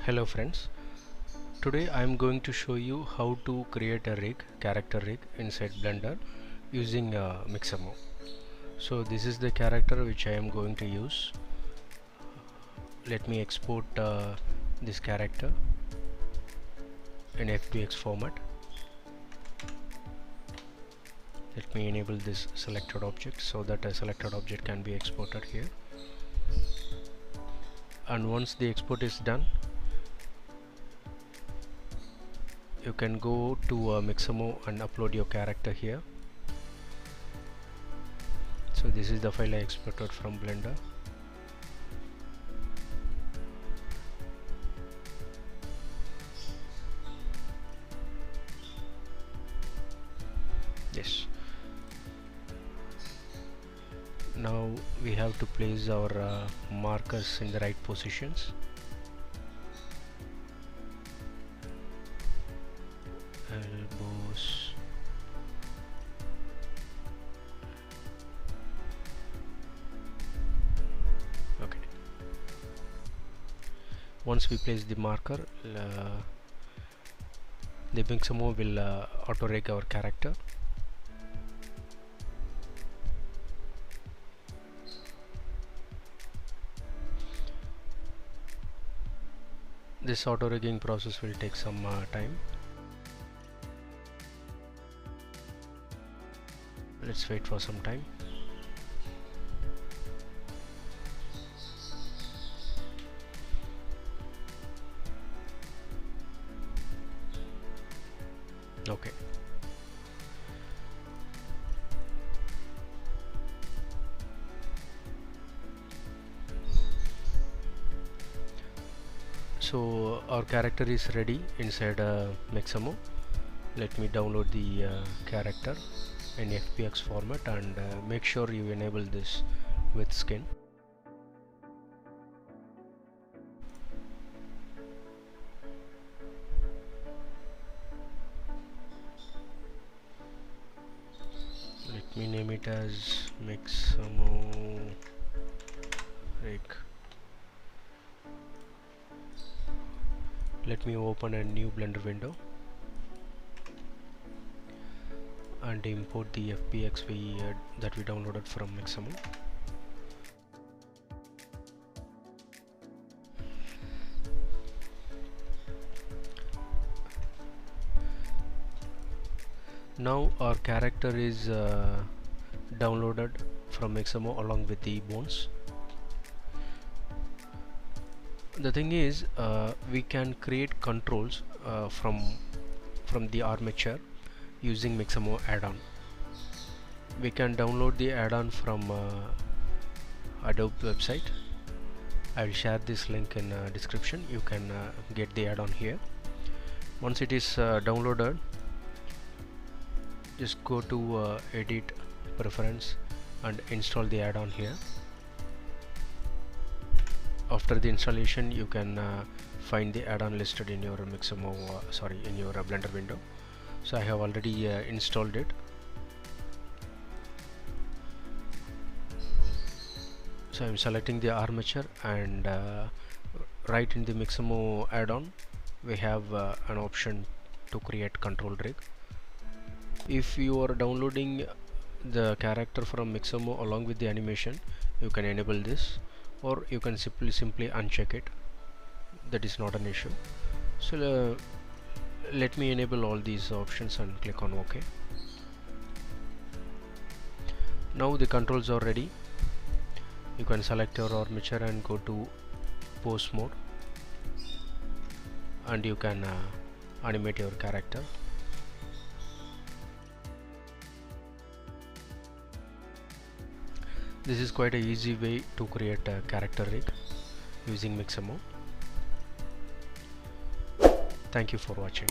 Hello friends, today I am going to show you how to create a character rig inside Blender using Mixamo. So this is the character which I am going to use. Let me export this character in FBX format. Let me enable this selected object so that a selected object can be exported here. And once the export is done, you can go to Mixamo and upload your character here. So this is the file I exported from Blender. Yes. Now we have to place our markers in the right positions. Elbows. Okay. Once we place the marker, the Mixamo will auto rig our character. This auto rigging process will take some time. Let's wait for some time. Okay. So our character is ready inside Mixamo. Let me download the character in FBX format and make sure you enable this with skin. Let me name it as Mixamo rig. Let me open a new Blender window and import the FBX that we downloaded from Mixamo. Now our character is downloaded from Mixamo along with the bones. The thing is, we can create controls from the armature using Mixamo add-on. We can download the add-on from Adobe website. I will share this link in description. You can get the add-on here. Once it is downloaded, just go to edit, preference and install the add-on here. After the installation, you can find the add-on listed in your Mixamo, in your Blender window. So I have already installed it. So I'm selecting the armature and right in the Mixamo add-on we have an option to create control rig. If you are downloading the character from Mixamo along with the animation, you can enable this, or you can simply uncheck it. That is not an issue. So let me enable all these options and click on OK. Now the controls are ready. You can select your armature and go to pose mode, and you can animate your character. This is quite an easy way to create a character rig using Mixamo. Thank you for watching.